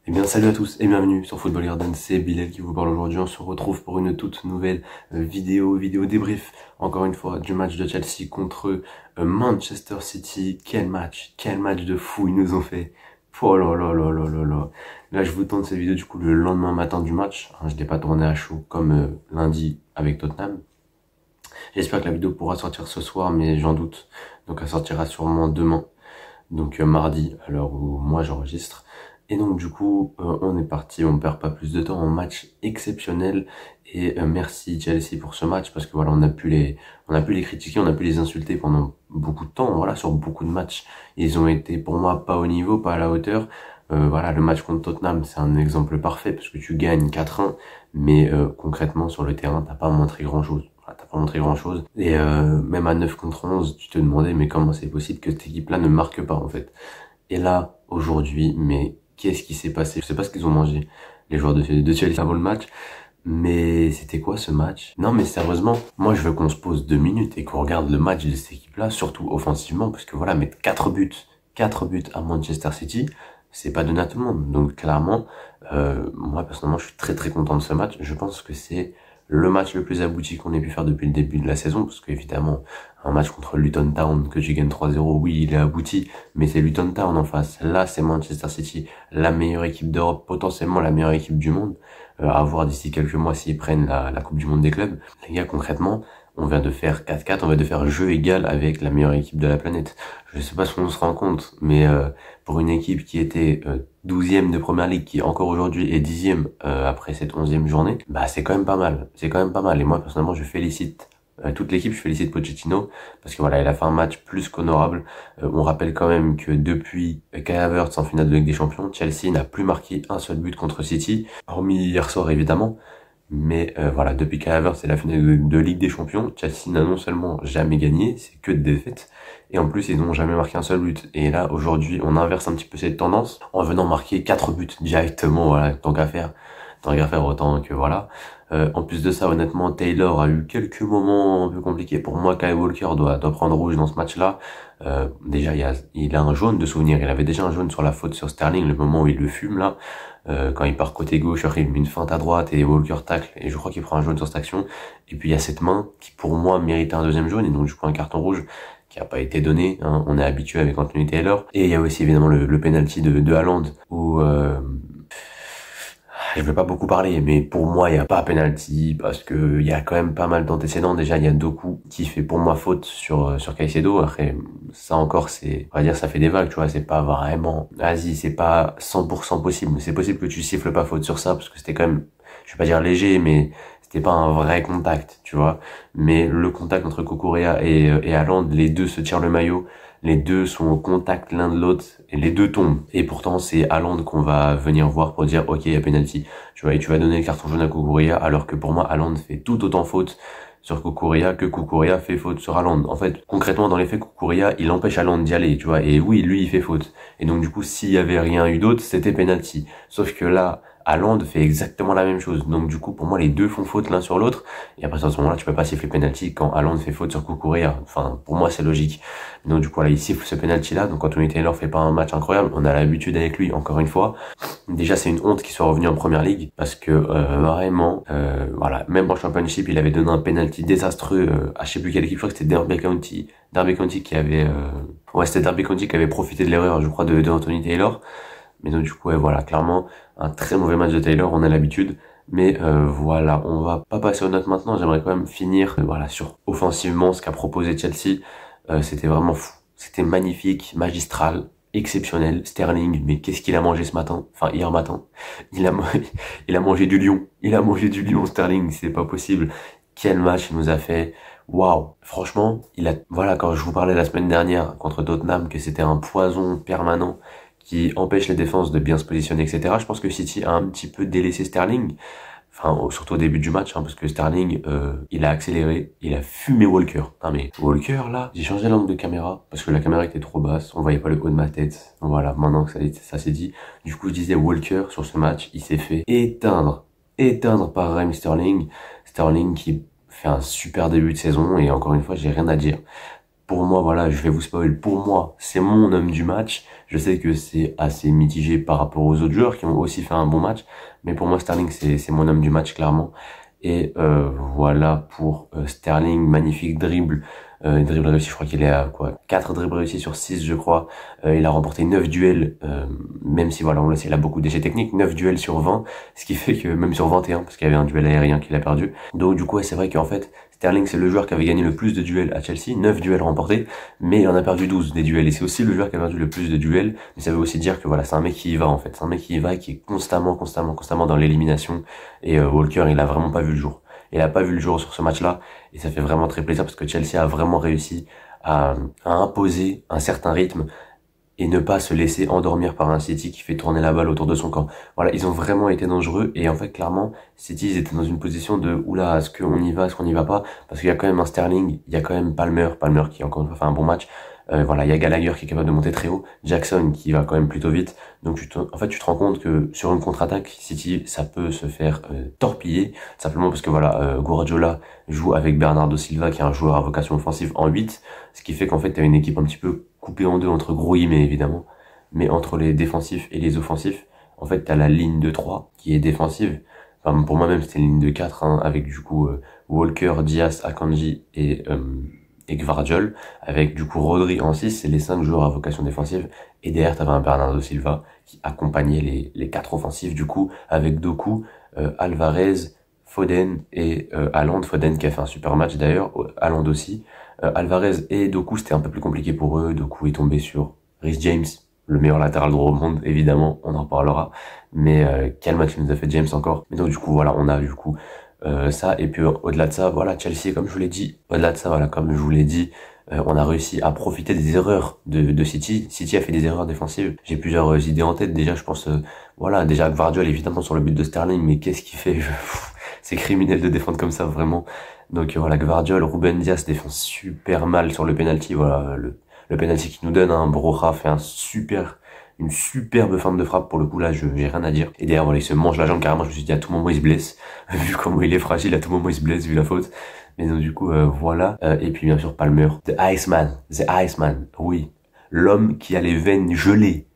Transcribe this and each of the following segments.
Eh bien salut à tous et bienvenue sur Football Garden, c'est Bilal qui vous parle aujourd'hui. On se retrouve pour une toute nouvelle vidéo débrief, encore une fois, du match de Chelsea contre Manchester City. Quel match de fou ils nous ont fait. Oh là là là là là là. Là je vous tourne cette vidéo du coup le lendemain matin du match, je l'ai pas tourné à chaud comme lundi avec Tottenham. J'espère que la vidéo pourra sortir ce soir mais j'en doute, donc elle sortira sûrement demain, donc mardi à l'heure où moi j'enregistre. Et donc du coup, on est parti, on perd pas plus de temps, un match exceptionnel. Et merci Chelsea pour ce match parce que voilà, on a pu les critiquer, on a pu les insulter pendant beaucoup de temps, voilà, sur beaucoup de matchs. Ils ont été pour moi pas au niveau, pas à la hauteur. Voilà, le match contre Tottenham, c'est un exemple parfait parce que tu gagnes 4-1, mais concrètement sur le terrain, t'as pas montré grand-chose. Voilà, t'as pas montré grand-chose. Et même à 9 contre 11, tu te demandais mais comment c'est possible que cette équipe-là ne marque pas en fait. Et là, aujourd'hui, mais qu'est-ce qui s'est passé? Je sais pas ce qu'ils ont mangé, les joueurs de Chelsea avant le match. Mais c'était quoi ce match? Non mais sérieusement, moi je veux qu'on se pose 2 minutes et qu'on regarde le match de cette équipe-là, surtout offensivement, parce que voilà, mettre 4 buts à Manchester City, c'est pas donné à tout le monde. Donc clairement, moi personnellement je suis très content de ce match. Je pense que c'est le match le plus abouti qu'on ait pu faire depuis le début de la saison, parce qu'évidemment, un match contre Luton Town que tu gagnes 3-0, oui, il est abouti, mais c'est Luton Town en face. Là, c'est Manchester City, la meilleure équipe d'Europe, potentiellement la meilleure équipe du monde, à voir d'ici quelques mois s'ils prennent la Coupe du Monde des clubs. Les gars, concrètement, on vient de faire 4-4, on vient de faire jeu égal avec la meilleure équipe de la planète. Je sais pas si on se rend compte, mais pour une équipe qui était 12e de première ligue, qui encore aujourd'hui est 10e après cette 11e journée, bah c'est quand même pas mal. C'est quand même pas mal. Et moi personnellement, je félicite toute l'équipe, je félicite Pochettino parce que voilà, il a fait un match plus qu'honorable. On rappelle quand même que depuis Kai Havertz en finale de Ligue des Champions, Chelsea n'a plus marqué un seul but contre City, hormis hier soir évidemment. Mais voilà, depuis Kai Havertz c'est la finale de Ligue des Champions, Chelsea n'a non seulement jamais gagné, c'est que de défaites, et en plus ils n'ont jamais marqué un seul but. Et là aujourd'hui on inverse un petit peu cette tendance en venant marquer 4 buts directement, voilà, tant qu'à faire autant que voilà. En plus de ça, honnêtement, Taylor a eu quelques moments un peu compliqués. Pour moi, Kyle Walker doit prendre rouge dans ce match-là. Déjà, il a un jaune de souvenir. Il avait déjà un jaune sur la faute sur Sterling, le moment où il le fume là. Quand il part côté gauche, après il met une feinte à droite et Walker tacle. Et je crois qu'il prend un jaune sur cette action. Et puis il y a cette main qui, pour moi, méritait un deuxième jaune et donc du coup un carton rouge qui a pas été donné. Hein. On est habitué avec Anthony Taylor. Et il y a aussi évidemment le penalty de Haaland où je vais pas beaucoup parler, mais pour moi, il y a pas penalty parce que il y a quand même pas mal d'antécédents. Déjà, il y a Doku qui fait pour moi faute sur Caicedo. Après, ça encore, c'est, on va dire, ça fait des vagues, tu vois. C'est pas vraiment, vas-y, c'est pas 100% possible. C'est possible que tu siffles pas faute sur ça parce que c'était quand même, je vais pas dire léger, mais c'était pas un vrai contact, tu vois. Mais le contact entre Cucurella et Haaland, les deux se tirent le maillot. Les deux sont au contact l'un de l'autre et les deux tombent. Et pourtant, c'est Haaland qu'on va venir voir pour dire, ok, il y a penalty. Tu vois, et tu vas donner le carton jaune à Cucurella, alors que pour moi, Haaland fait tout autant faute sur Cucurella que Cucurella fait faute sur Haaland. En fait, concrètement, dans les faits, Cucurella, il empêche Haaland d'y aller, tu vois. Et oui, lui, il fait faute. Et donc, du coup, s'il y avait rien eu d'autre, c'était penalty. Sauf que là, Haaland fait exactement la même chose. Donc du coup, pour moi, les deux font faute l'un sur l'autre. Et après, à ce moment-là, tu peux pas siffler penalty quand Haaland fait faute sur Cucurella. Enfin, pour moi, c'est logique. Donc du coup, là, il siffle ce penalty-là. Donc Anthony Taylor fait pas un match incroyable. On a l'habitude avec lui, encore une fois. Déjà, c'est une honte qu'il soit revenu en première ligue. Parce que vraiment, voilà, même en Championship, il avait donné un penalty désastreux à je sais plus quelle équipe. Je crois que c'était Derby County. Derby County qui avait... Ouais, c'était Derby County qui avait profité de l'erreur, je crois, de Anthony Taylor. Mais donc du coup, ouais, voilà, clairement, un très mauvais match de Taylor, on a l'habitude. Mais voilà, on va pas passer aux notes maintenant, j'aimerais quand même finir voilà, sur offensivement ce qu'a proposé Chelsea. C'était vraiment fou, c'était magnifique, magistral, exceptionnel. Sterling, mais qu'est-ce qu'il a mangé ce matin? Enfin, hier matin. Il a mangé du lion. Il a mangé du lion, Sterling, c'est pas possible. Quel match il nous a fait. Waouh, franchement, voilà, quand je vous parlais la semaine dernière contre Tottenham que c'était un poison permanent qui empêche les défenses de bien se positionner, etc. Je pense que City a un petit peu délaissé Sterling, enfin surtout au début du match, hein, parce que Sterling, il a accéléré, il a fumé Walker. Non mais Walker là, j'ai changé l'angle de caméra parce que la caméra était trop basse, on voyait pas le haut de ma tête. Donc voilà, maintenant que ça s'est dit, du coup je disais Walker sur ce match, il s'est fait éteindre par Raheem Sterling, Sterling qui fait un super début de saison et encore une fois j'ai rien à dire. Pour moi, voilà, je vais vous spoil. Pour moi, c'est mon homme du match. Je sais que c'est assez mitigé par rapport aux autres joueurs qui ont aussi fait un bon match. Mais pour moi, Sterling, c'est mon homme du match, clairement. Et voilà pour Sterling, magnifique dribble. Dribble réussi, je crois qu'il est à quoi 4 dribbles réussis sur 6, je crois. Il a remporté 9 duels, même si voilà, on le sait, il a beaucoup de déchets techniques, 9 duels sur 20, ce qui fait que même sur 21, parce qu'il y avait un duel aérien qu'il a perdu. Donc du coup, ouais, c'est vrai qu'en fait, Sterling, c'est le joueur qui avait gagné le plus de duels à Chelsea, 9 duels remportés, mais il en a perdu 12 des duels. Et c'est aussi le joueur qui a perdu le plus de duels, mais ça veut aussi dire que voilà, c'est un mec qui y va en fait. C'est un mec qui y va et qui est constamment dans l'élimination. Et Walker, il a vraiment pas vu le jour. Il a pas vu le jour sur ce match-là, et ça fait vraiment très plaisir parce que Chelsea a vraiment réussi à imposer un certain rythme et ne pas se laisser endormir par un City qui fait tourner la balle autour de son camp. Voilà, ils ont vraiment été dangereux, et en fait, clairement, City, ils étaient dans une position de, oula, est-ce qu'on y va, est-ce qu'on y va pas? Parce qu'il y a quand même un Sterling, il y a quand même Palmer qui encore une fois fait un bon match. Voilà, il y a Gallagher qui est capable de monter très haut, Jackson qui va quand même plutôt vite. Donc en fait, tu te rends compte que sur une contre-attaque, City, ça peut se faire torpiller, simplement parce que voilà, Guardiola joue avec Bernardo Silva, qui est un joueur à vocation offensive, en 8, ce qui fait qu'en fait, tu as une équipe un petit peu coupée en deux, entre gros guillemets évidemment, mais entre les défensifs et les offensifs, en fait, tu as la ligne de 3 qui est défensive. Enfin, pour moi-même, c'était une ligne de 4, hein, avec du coup Walker, Diaz, Akanji et Gvardiol, avec du coup Rodri en 6, c'est les 5 joueurs à vocation défensive, et derrière t'avais un Bernardo Silva qui accompagnait les 4 offensifs, du coup, avec Doku, Alvarez, Foden et Haaland. Foden qui a fait un super match d'ailleurs, Haaland aussi. Alvarez et Doku, c'était un peu plus compliqué pour eux. Doku est tombé sur Reece James, le meilleur latéral droit au monde, évidemment, on en reparlera. Mais quel match nous a fait James encore. Mais donc du coup, voilà, on a du coup ça, et puis au-delà de ça, voilà, Chelsea, comme je vous l'ai dit, au-delà de ça, voilà, comme je vous l'ai dit, on a réussi à profiter des erreurs de City. City a fait des erreurs défensives. J'ai plusieurs idées en tête. Déjà, je pense, voilà, déjà Gvardiol évidemment sur le but de Sterling, mais qu'est-ce qu'il fait? C'est criminel de défendre comme ça, vraiment. Donc voilà, Gvardiol, Ruben Dias défend super mal sur le penalty. Voilà, le penalty qui nous donne, hein, Broja fait une superbe feinte de frappe. Pour le coup, là, j'ai rien à dire. Et derrière, voilà, il se mange la jambe carrément. Je me suis dit, à tout moment, il se blesse. Vu comment il est fragile, à tout moment, il se blesse, vu la faute. Mais donc, du coup, voilà. Et puis, bien sûr, Palmer. The Iceman. Oui. L'homme qui a les veines gelées.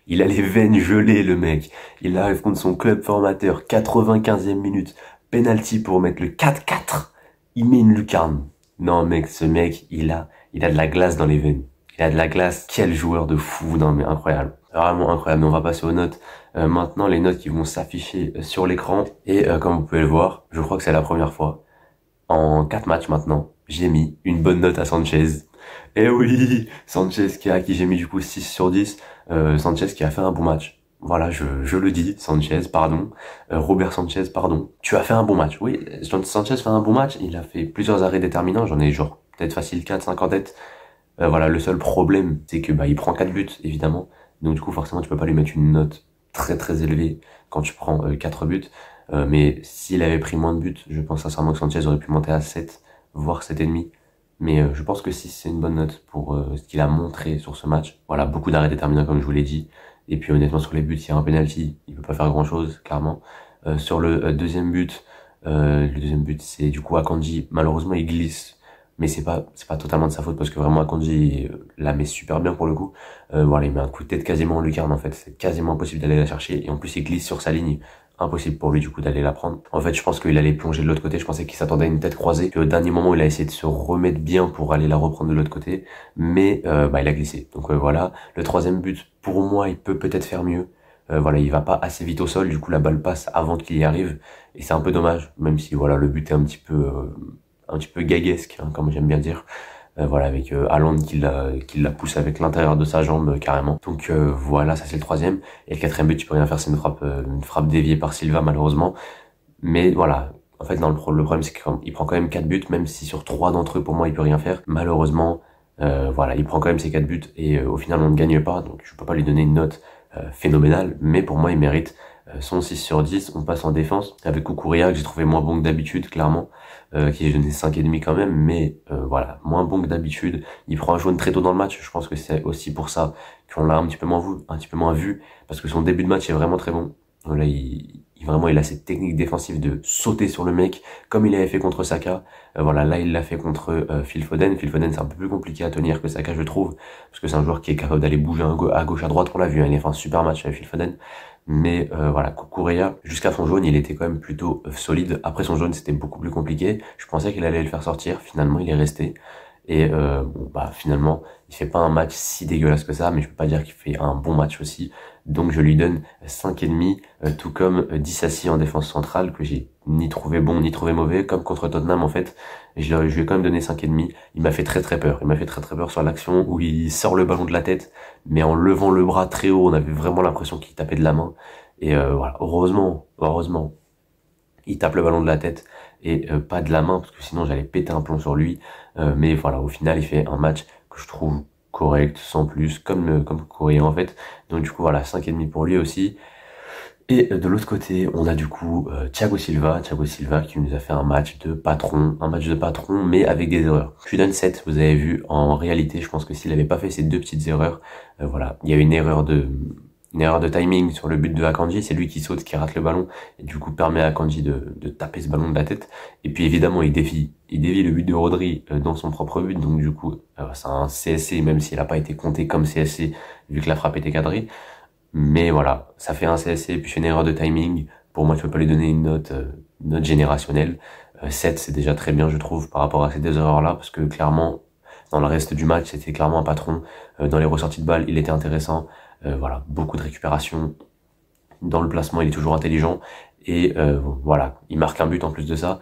Il a les veines gelées, le mec. Il arrive contre son club formateur, 95e minute. Penalty pour mettre le 4-4. Il met une lucarne. Non, mec, ce mec, il a de la glace dans les veines. Il a de la glace. Quel joueur de fou. Non, mais incroyable. Vraiment incroyable. Mais on va passer aux notes. Maintenant, les notes qui vont s'afficher sur l'écran. Et comme vous pouvez le voir, je crois que c'est la première fois. En 4 matchs maintenant, j'ai mis une bonne note à Sanchez. Et oui, Sanchez à qui j'ai mis du coup 6 sur 10. Sanchez qui a fait un bon match. Voilà, je le dis, Sanchez, pardon. Robert Sanchez, pardon. Tu as fait un bon match. Oui, Sanchez fait un bon match. Il a fait plusieurs arrêts déterminants. J'en ai genre peut-être facile 4-5 en tête. Voilà, le seul problème, c'est que il prend 4 buts, évidemment. Donc du coup, forcément, tu peux pas lui mettre une note très très élevée quand tu prends 4 buts. Mais s'il avait pris moins de buts, je pense sincèrement que Sanchez aurait pu monter à 7, voire 7,5. Mais je pense que 6, c'est une bonne note pour ce qu'il a montré sur ce match. Voilà, beaucoup d'arrêts déterminants, comme je vous l'ai dit. Et puis honnêtement, sur les buts, il y a un penalty, il peut pas faire grand-chose, clairement. Sur le deuxième but, c'est du coup Akanji. Malheureusement, il glisse. Mais c'est pas totalement de sa faute, parce que vraiment Akanji la met super bien pour le coup. Voilà, il met un coup de tête quasiment en lucarne, en fait. C'est quasiment impossible d'aller la chercher. Et en plus, il glisse sur sa ligne. Impossible pour lui du coup d'aller la prendre. En fait, je pense qu'il allait plonger de l'autre côté. Je pensais qu'il s'attendait à une tête croisée. Puis au dernier moment, il a essayé de se remettre bien pour aller la reprendre de l'autre côté. Mais il a glissé. Donc voilà. Le troisième but, pour moi, il peut peut-être faire mieux. Voilà, il va pas assez vite au sol. Du coup, la balle passe avant qu'il y arrive. Et c'est un peu dommage. Même si voilà, le but est un petit peu gaguesque, hein, comme j'aime bien dire. Voilà, avec Haaland qui la pousse avec l'intérieur de sa jambe carrément. Donc voilà, ça c'est le troisième. Et le quatrième but, tu peux rien faire, c'est une frappe déviée par Silva malheureusement. Mais voilà, en fait non, le problème c'est qu'il prend quand même 4 buts, même si sur 3 d'entre eux pour moi il peut rien faire. Malheureusement, voilà, il prend quand même ses 4 buts et au final on ne gagne pas, donc je peux pas lui donner une note phénoménale, mais pour moi il mérite son 6 sur 10. On passe en défense avec Kukurea que j'ai trouvé moins bon que d'habitude, clairement, qui j'ai donné 5,5 quand même, mais voilà, moins bon que d'habitude. Il prend un jaune très tôt dans le match, je pense que c'est aussi pour ça qu'on l'a un petit peu moins vu, parce que son début de match est vraiment très bon. Là, vraiment, il a cette technique défensive de sauter sur le mec, comme il avait fait contre Saka. Voilà, là, il l'a fait contre Phil Foden. Phil Foden, c'est un peu plus compliqué à tenir que Saka, je trouve, parce que c'est un joueur qui est capable d'aller bouger à gauche, à droite. On l'a vu, hein, il a fait un super match avec Phil Foden. Mais voilà, Cucurella, jusqu'à son jaune, il était quand même plutôt solide. Après son jaune, c'était beaucoup plus compliqué. Je pensais qu'il allait le faire sortir. Finalement, il est resté. Et bon, bah finalement, il fait pas un match si dégueulasse que ça, mais je peux pas dire qu'il fait un bon match aussi. Donc je lui donne 5,5, tout comme Disasi en défense centrale, que j'ai ni trouvé bon ni trouvé mauvais, comme contre Tottenham en fait. Je lui ai quand même donné 5,5. Il m'a fait très très peur. Il m'a fait très très peur sur l'action où il sort le ballon de la tête, mais en levant le bras très haut, on avait vraiment l'impression qu'il tapait de la main. Et voilà, heureusement, il tape le ballon de la tête et pas de la main, parce que sinon j'allais péter un plomb sur lui. Mais voilà, au final, il fait un match que je trouve correct, sans plus, comme Courrier en fait. Donc du coup, voilà, 5,5 pour lui aussi. Et de l'autre côté, on a du coup Thiago Silva qui nous a fait un match de patron, mais avec des erreurs. Je lui donne 7, vous avez vu, en réalité, je pense que s'il avait pas fait ces deux petites erreurs, voilà, il y a une erreur de timing sur le but de Akanji, c'est lui qui saute, qui rate le ballon, et du coup permet à Akanji de taper ce ballon de la tête. Et puis évidemment, il dévie le but de Rodri dans son propre but, donc du coup, c'est un CSC, même s'il n'a pas été compté comme CSC, vu que la frappe était cadrée. Mais voilà, ça fait un CSC, puis une erreur de timing. Pour moi, tu peux pas lui donner une note générationnelle. 7, c'est déjà très bien, je trouve, par rapport à ces deux erreurs-là, parce que clairement, dans le reste du match, c'était clairement un patron. Dans les ressorties de balles, il était intéressant. Voilà, beaucoup de récupération. Dans le placement, il est toujours intelligent. Et voilà, il marque un but en plus de ça.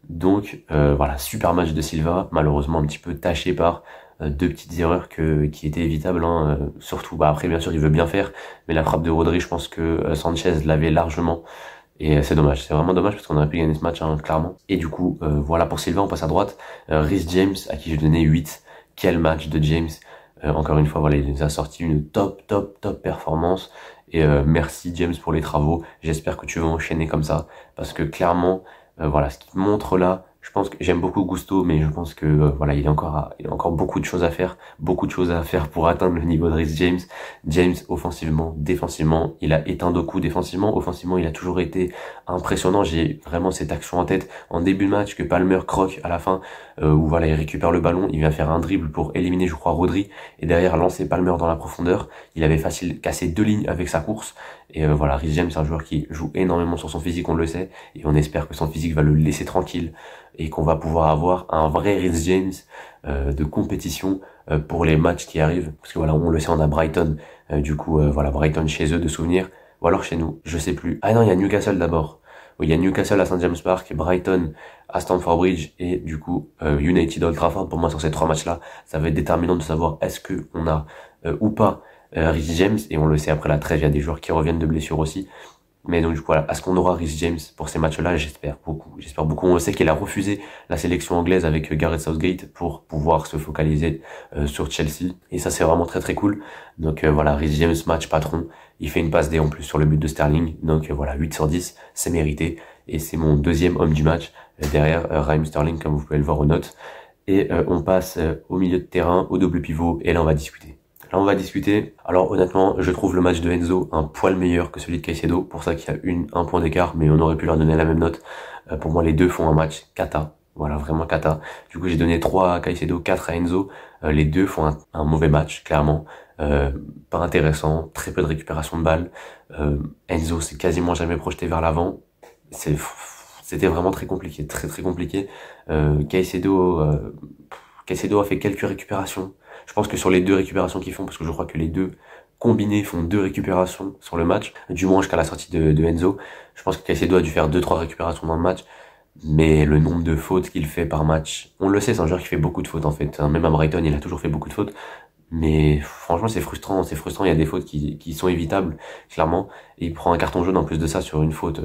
Donc voilà, super match de Silva, malheureusement un petit peu taché par deux petites erreurs qui étaient évitables, hein. Surtout, bah après bien sûr il veut bien faire, mais la frappe de Rodri, je pense que Sanchez l'avait largement. Et c'est dommage, c'est vraiment dommage parce qu'on aurait pu gagner ce match, hein, clairement. Et du coup, voilà pour Silva, on passe à droite. Reece James, à qui je donnais 8. Quel match de James. Encore une fois, voilà, il nous a sorti une top performance. Et merci James pour les travaux. J'espère que tu vas enchaîner comme ça. Parce que clairement, voilà, ce qu'il montre là, je pense que j'aime beaucoup Gusto, mais je pense que voilà, il a encore beaucoup de choses à faire, pour atteindre le niveau de Reece James. James, offensivement, défensivement, il a éteint Doku défensivement, offensivement, il a toujours été impressionnant. J'ai vraiment cette action en tête en début de match que Palmer croque à la fin, où voilà, il récupère le ballon, il vient faire un dribble pour éliminer, je crois, Rodri, et derrière lancer Palmer dans la profondeur. Il avait facile cassé 2 lignes avec sa course. Et voilà, Reece James, c'est un joueur qui joue énormément sur son physique, on le sait, et on espère que son physique va le laisser tranquille et qu'on va pouvoir avoir un vrai Reece James de compétition pour les matchs qui arrivent. Parce que voilà, on le sait, on a Brighton, du coup, voilà, Brighton chez eux de souvenirs, ou alors chez nous, je sais plus. Ah non, il y a Newcastle d'abord. Oui, il y a Newcastle à St James Park, Brighton à Stamford Bridge et du coup United Old Trafford. Pour moi, sur ces 3 matchs-là, ça va être déterminant de savoir est-ce que on a ou pas Reece James, et on le sait, après la trêve, il y a des joueurs qui reviennent de blessures aussi. Mais donc du coup, voilà, est-ce qu'on aura Reece James pour ces matchs-là? J'espère beaucoup. On sait qu'il a refusé la sélection anglaise avec Gareth Southgate pour pouvoir se focaliser sur Chelsea. Et ça, c'est vraiment très très cool. Donc voilà, Reece James, match patron. Il fait une passe D en plus sur le but de Sterling. Donc voilà, 8 sur 10, c'est mérité. Et c'est mon deuxième homme du match, derrière Raheem Sterling, comme vous pouvez le voir aux notes. Et on passe au milieu de terrain, au double pivot. Et là, on va discuter. Alors honnêtement, je trouve le match de Enzo un poil meilleur que celui de Caicedo. Pour ça qu'il y a un point d'écart, mais on aurait pu leur donner la même note. Pour moi, les deux font un match cata. Voilà, vraiment cata. Du coup, j'ai donné 3 à Caicedo, 4 à Enzo. Les deux font un mauvais match, clairement. Pas intéressant, très peu de récupération de balles. Enzo s'est quasiment jamais projeté vers l'avant. C'était vraiment très compliqué, très compliqué. Caicedo a fait quelques récupérations. Je pense que sur les 2 récupérations qu'ils font, parce que je crois que les 2 combinés font 2 récupérations sur le match, du moins jusqu'à la sortie de Enzo. Je pense que Caicedo a dû faire 2-3 récupérations dans le match, mais le nombre de fautes qu'il fait par match, on le sait, c'est un joueur qui fait beaucoup de fautes en fait. Même à Brighton, il a toujours fait beaucoup de fautes. Mais franchement, c'est frustrant, il y a des fautes qui sont évitables, clairement. Et il prend un carton jaune en plus de ça sur une faute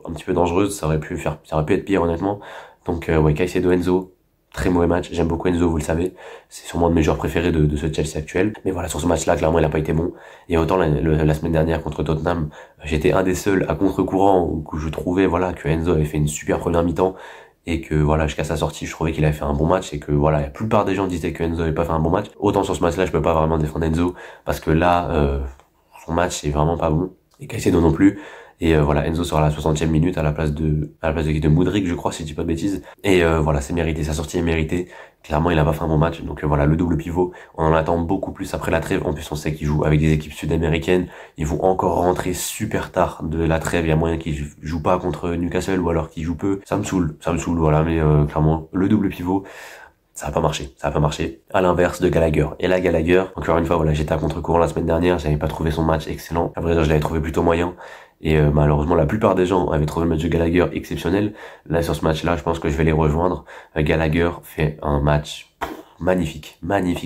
un petit peu dangereuse, ça aurait pu être pire honnêtement. Donc ouais, Caicedo, Enzo, très mauvais match. J'aime beaucoup Enzo, vous le savez. C'est sûrement un de mes joueurs préférés de ce Chelsea actuel. Mais voilà, sur ce match-là, clairement, il a pas été bon. Et autant la semaine dernière contre Tottenham, j'étais un des seuls à contre-courant où je trouvais, voilà, que Enzo avait fait une super première mi-temps et que, voilà, jusqu'à sa sortie, je trouvais qu'il avait fait un bon match et que, voilà, la plupart des gens disaient que Enzo avait pas fait un bon match. Autant sur ce match-là, je peux pas vraiment défendre Enzo parce que là, son match, c'est vraiment pas bon. Et Caicedo non plus. Et voilà, Enzo sera à la 60e minute à la place de Mudryk, je crois, si je dis pas de bêtises. Et voilà, c'est mérité, sa sortie est méritée. Clairement, il a pas fait un bon match. Donc voilà, le double pivot, on en attend beaucoup plus après la trêve. En plus, on sait qu'ils jouent avec des équipes sud-américaines. Ils vont encore rentrer super tard de la trêve. Il y a moyen qu'ils jouent pas contre Newcastle ou alors qu'ils jouent peu. Ça me saoule, voilà. Mais clairement, le double pivot, ça a pas marché, à l'inverse de Gallagher. Et là, Gallagher, encore une fois, voilà, j'étais à contre-courant la semaine dernière, j'avais pas trouvé son match excellent. À vrai dire, je l'avais trouvé plutôt moyen. Et malheureusement, la plupart des gens avaient trouvé le match de Gallagher exceptionnel. Là, sur ce match-là, je pense que je vais les rejoindre. Gallagher fait un match magnifique,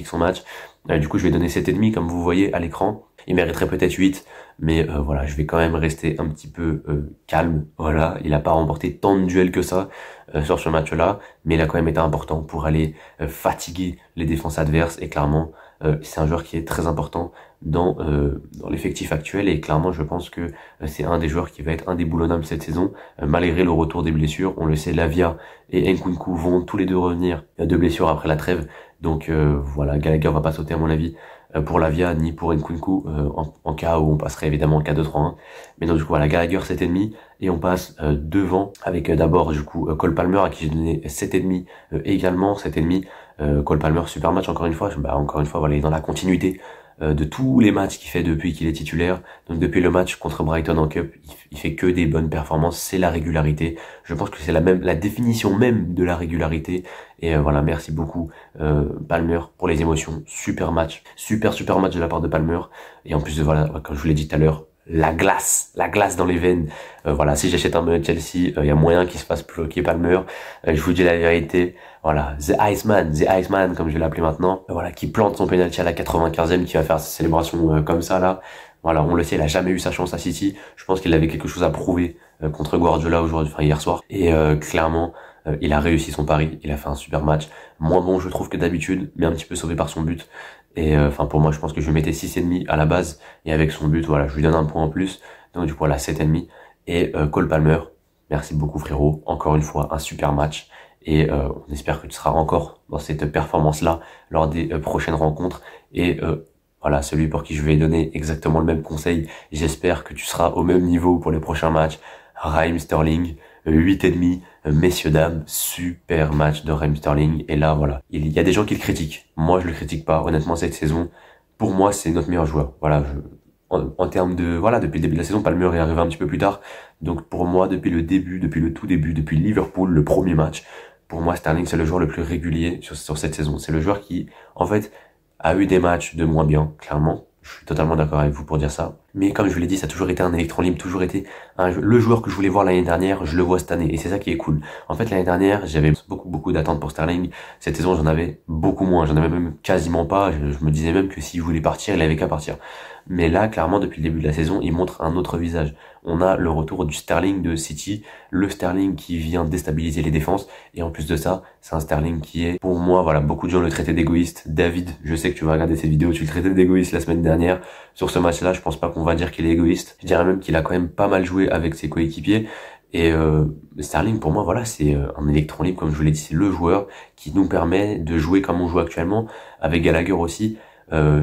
son match. Du coup, je vais donner 7,5 comme vous voyez à l'écran. Il mériterait peut-être 8, mais voilà, je vais quand même rester un petit peu calme. Voilà, il a pas remporté tant de duels que ça sur ce match-là, mais il a quand même été important pour aller fatiguer les défenses adverses. Et clairement, c'est un joueur qui est très important dans l'effectif actuel. Et clairement, je pense que c'est un des joueurs qui va être indéboulonnable cette saison, malgré le retour des blessures. On le sait, Lavia et Nkunku vont tous les deux revenir de blessures après la trêve. Donc voilà, Gallagher va pas sauter à mon avis pour Lavia ni pour Nkunku en cas où on passerait évidemment en 4-2-3-1. Mais donc du coup voilà, Gallagher 7,5 et on passe devant avec d'abord du coup Cole Palmer à qui j'ai donné 7,5 également 7,5. Cole Palmer super match encore une fois, voilà, il est dans la continuité de tous les matchs qu'il fait depuis qu'il est titulaire. Donc depuis le match contre Brighton en Cup, il fait que des bonnes performances, c'est la régularité. Je pense que c'est la définition même de la régularité. Et voilà, merci beaucoup Palmer pour les émotions. Super match de la part de Palmer. Et en plus de voilà, comme je vous l'ai dit tout à l'heure, la glace dans les veines. Voilà, si j'achète un maillot de Chelsea, il y a moyen qu'il se fasse bloquer Palmer. Je vous dis la vérité. Voilà, The Iceman, comme je vais l'appeler maintenant. Voilà, qui plante son penalty à la 95e, qui va faire sa célébration comme ça, là. Voilà, on le sait, il a jamais eu sa chance à City. Je pense qu'il avait quelque chose à prouver contre Guardiola aujourd'hui, enfin hier soir. Et clairement, il a réussi son pari. Il a fait un super match. Moins bon, je trouve, que d'habitude, mais un petit peu sauvé par son but. Et enfin, pour moi, je pense que je lui mettais 6,5 à la base. Et avec son but, voilà, je lui donne un point en plus. Donc du coup, voilà, 7,5. Et Cole Palmer, merci beaucoup frérot. Encore une fois, un super match. Et on espère que tu seras encore dans cette performance-là lors des prochaines rencontres. Et voilà, celui pour qui je vais donner exactement le même conseil, j'espère que tu seras au même niveau pour les prochains matchs. Raheem Sterling, 8,5, messieurs, dames, super match de Raheem Sterling. Et là, voilà, il y a des gens qui le critiquent. Moi, je le critique pas. Honnêtement, cette saison, pour moi, c'est notre meilleur joueur. Voilà, en termes de, voilà, depuis le début de la saison, Palmer est arrivé un petit peu plus tard. Donc pour moi, depuis le tout début, depuis Liverpool, le premier match, pour moi, Sterling, c'est le joueur le plus régulier sur cette saison. C'est le joueur qui, en fait, a eu des matchs de moins bien, clairement. Je suis totalement d'accord avec vous pour dire ça. Mais comme je vous l'ai dit, ça a toujours été un électron libre, toujours été le joueur que je voulais voir l'année dernière, je le vois cette année. Et c'est ça qui est cool. En fait, l'année dernière, j'avais beaucoup d'attentes pour Sterling. Cette saison, j'en avais beaucoup moins. J'en avais même quasiment pas. Je me disais même que s'il voulait partir, il avait qu'à partir. Mais là, clairement, depuis le début de la saison, il montre un autre visage. On a le retour du Sterling de City, le Sterling qui vient déstabiliser les défenses. Et en plus de ça, c'est un Sterling qui est, pour moi, voilà, beaucoup de gens le traitaient d'égoïste. David, je sais que tu vas regarder cette vidéo, tu le traitais d'égoïste la semaine dernière. Sur ce match-là, je pense pas qu'on va dire qu'il est égoïste. Je dirais même qu'il a quand même pas mal joué avec ses coéquipiers. Et Sterling, pour moi, voilà, c'est un électron libre, comme je vous l'ai dit, c'est le joueur qui nous permet de jouer comme on joue actuellement, avec Gallagher aussi.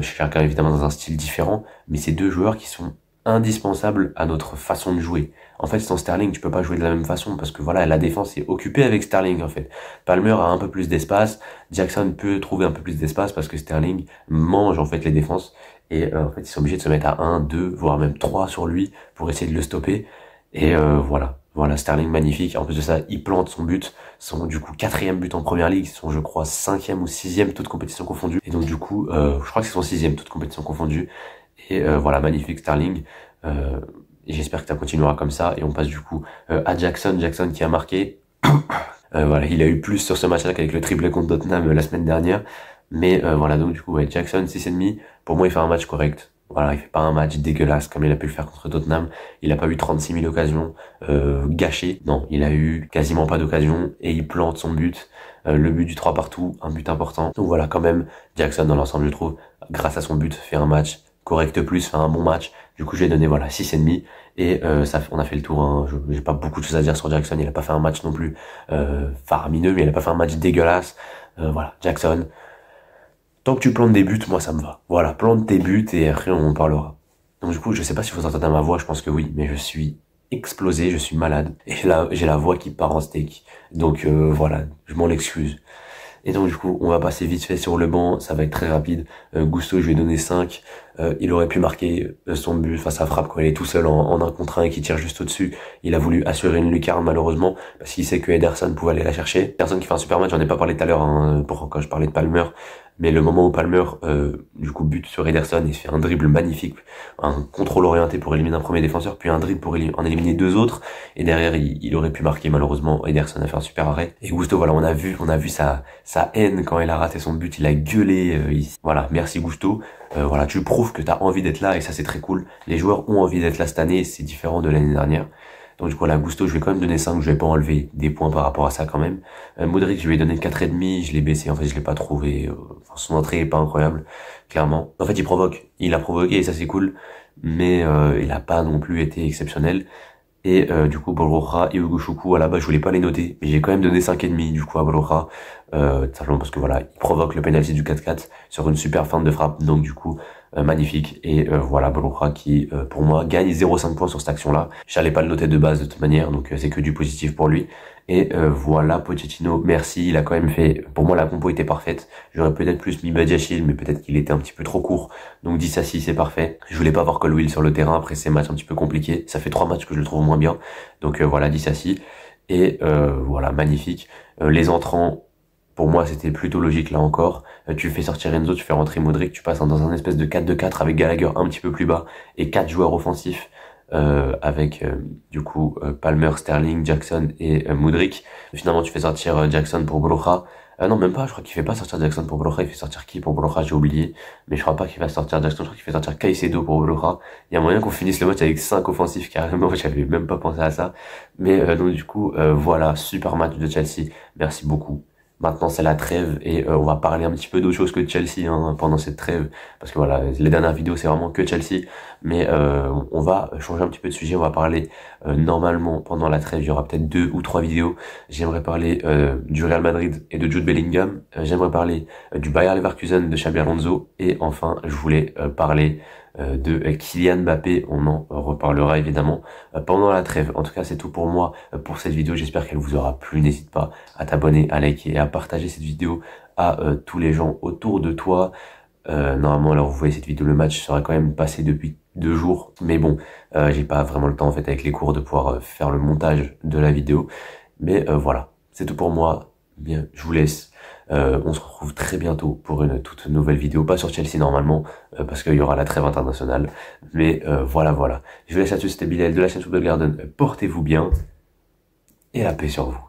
Chacun évidemment dans un style différent, mais c'est deux joueurs qui sont indispensables à notre façon de jouer. En fait, sans Sterling, tu peux pas jouer de la même façon parce que voilà, la défense est occupée avec Sterling en fait. Palmer a un peu plus d'espace, Jackson peut trouver un peu plus d'espace parce que Sterling mange en fait les défenses et en fait, ils sont obligés de se mettre à 1, 2, voire même 3 sur lui pour essayer de le stopper. Et voilà, Sterling magnifique. En plus de ça, il plante son but, son du coup 4e but en première ligue, son je crois 5e ou 6e toute compétition confondue. Et donc du coup, je crois que c'est son 6e toute compétition confondue. Et voilà, magnifique Sterling. Et j'espère que ça continuera comme ça. Et on passe du coup à Jackson qui a marqué. Voilà, il a eu plus sur ce match-là qu'avec le triplé contre Tottenham la semaine dernière. Mais voilà, donc du coup, ouais, Jackson 6,5. Pour moi, il fait un match correct. Voilà, il fait pas un match dégueulasse comme il a pu le faire contre Tottenham. Il a pas eu 36 000 occasions gâchées. Non, il a eu quasiment pas d'occasions et il plante son but. Le but du 3 partout, un but important. Donc voilà, quand même, Jackson dans l'ensemble, je trouve, grâce à son but, fait un match correct plus, fait un bon match. Du coup, j'ai donné voilà 6,5 et ça, on a fait le tour. Hein. J'ai pas beaucoup de choses à dire sur Jackson. Il a pas fait un match non plus faramineux, mais il a pas fait un match dégueulasse. Voilà, Jackson. Tant que tu plantes des buts, moi ça me va. Voilà, plante tes buts et après on en parlera. Donc du coup, je sais pas si vous entendez ma voix, je pense que oui, mais je suis explosé, je suis malade. Et j'ai la voix qui part en steak. Donc voilà, je m'en excuse. Et donc du coup, on va passer vite fait sur le banc, ça va être très rapide. Gusto, je lui ai donné 5. Il aurait pu marquer son but face à frappe quand il est tout seul en 1 contre 1 et qui tire juste au-dessus. Il a voulu assurer une lucarne malheureusement, parce qu'il sait que Ederson pouvait aller la chercher. Ederson qui fait un super match, j'en ai pas parlé tout à l'heure quand je parlais de Palmer. Mais le moment où Palmer, du coup, bute sur Ederson, il fait un dribble magnifique, un contrôle orienté pour éliminer un premier défenseur, puis un dribble pour en éliminer 2 autres. Et derrière, il aurait pu marquer malheureusement. Ederson a fait un super arrêt. Et Gusto, voilà, on a vu sa haine quand il a raté son but. Il a gueulé. Voilà, merci Gusto. Voilà, tu prouves que t'as envie d'être là et ça c'est très cool. Les joueurs ont envie d'être là cette année, c'est différent de l'année dernière. Donc du coup, là, Gusto, je vais quand même donner 5, je vais pas enlever des points par rapport à ça quand même. Modric, je lui ai donné 4,5, je l'ai baissé, en fait, je l'ai pas trouvé, enfin, son entrée est pas incroyable, clairement. En fait, il a provoqué et ça c'est cool, mais il a pas non plus été exceptionnel. Et du coup, Borja et Hugo Choukou, à la base, je voulais pas les noter, mais j'ai quand même donné 5,5 du coup à Borja, simplement parce que voilà, il provoque le penalty du 4-4 sur une super fin de frappe, donc du coup, magnifique. Et voilà, Borja qui, pour moi, gagne 0,5 points sur cette action-là. J'allais pas le noter de base de toute manière, donc c'est que du positif pour lui. Et voilà, Pochettino, merci, il a quand même fait, pour moi la compo était parfaite. J'aurais peut-être plus mis Badiachil, mais peut-être qu'il était un petit peu trop court. Donc 10 à 6, c'est parfait. Je voulais pas voir Colwill sur le terrain après ces matchs un petit peu compliqués. Ça fait 3 matchs que je le trouve moins bien. Donc voilà, 10 à 6. Et voilà, magnifique. Les entrants, pour moi, c'était plutôt logique là encore. Tu fais sortir Enzo, tu fais rentrer Modric, tu passes dans un espèce de 4-2-4 avec Gallagher un petit peu plus bas et 4 joueurs offensifs. Avec du coup Palmer, Sterling, Jackson et Modric. Finalement tu fais sortir Jackson pour Broja. Non même pas, je crois qu'il fait pas sortir Jackson pour Broja, il fait sortir qui pour Broja, j'ai oublié. Mais je crois pas qu'il va sortir Jackson, je crois qu'il fait sortir Caicedo pour Broja. Il y a moyen qu'on finisse le match avec 5 offensifs carrément, j'avais même pas pensé à ça. Mais donc du coup voilà, super match de Chelsea, merci beaucoup. Maintenant c'est la trêve et on va parler un petit peu d'autre chose que de Chelsea pendant cette trêve, parce que voilà, les dernières vidéos c'est vraiment que Chelsea, mais on va changer un petit peu de sujet, on va parler normalement pendant la trêve, il y aura peut-être 2 ou 3 vidéos. J'aimerais parler du Real Madrid et de Jude Bellingham, j'aimerais parler du Bayer Leverkusen de Xabi Alonso, et enfin je voulais parler de Kylian Mbappé, on en reparlera évidemment pendant la trêve. En tout cas c'est tout pour moi pour cette vidéo, j'espère qu'elle vous aura plu, n'hésite pas à t'abonner, à liker et à partager cette vidéo à tous les gens autour de toi. Normalement alors vous voyez cette vidéo, le match sera quand même passé depuis 2 jours, mais bon j'ai pas vraiment le temps en fait avec les cours de pouvoir faire le montage de la vidéo, mais voilà, c'est tout pour moi. Bien, je vous laisse. On se retrouve très bientôt pour une toute nouvelle vidéo, pas sur Chelsea normalement, parce qu'il y aura la trêve internationale, mais voilà. Je vous laisse là-dessus, c'était Bilal de la chaîne Football Garden, portez-vous bien, et la paix sur vous.